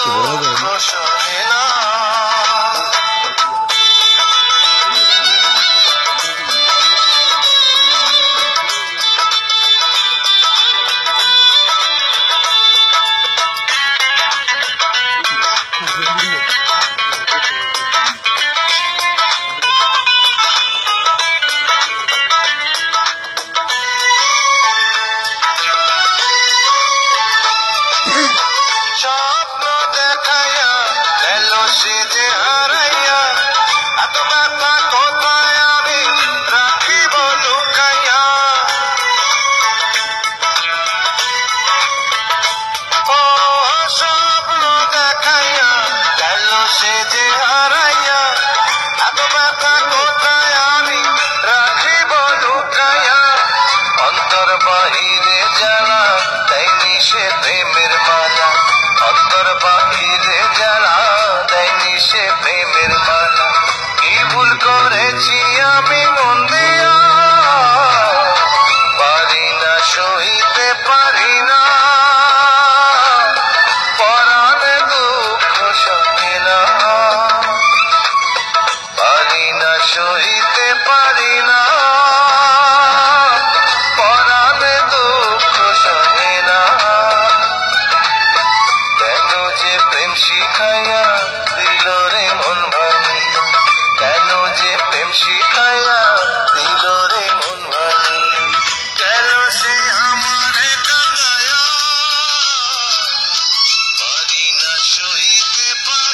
দুঃখ সহে না। স্বপ্ন দেখাইয়া গেল সে যে হারাইয়া, এত ব্যথা কোথায় আমি রাখিব লুকাইয়া। ও স্বপ্ন দেখাইয়া গেল সে যে হারাইয়া, এত ব্যথা কোথায় আমি রাখিব লুকাইয়া। অন্তর বাহিরে জ্বালা দেয়নি সে প্রেমের মালা, অন্তর বাহিরে জ্বালা দেয়নি সে প্রেমের মালা। কি ভুল করেছি আমি মন দিয়া, পারি না সইতে পারি না, পরাণে দুঃখ সহে না, পারি না সইতে পারি না, পরাণে দুঃখ সহে না। কেন যে প্রেম শিখাইয়া দিল রে মন ভাঙিয়া, কেন যে প্রেম শিখাইয়া দিল রে মন ভাঙিয়া। কেন সে আমারে কাঁদায়া, পারি না সইতে পারি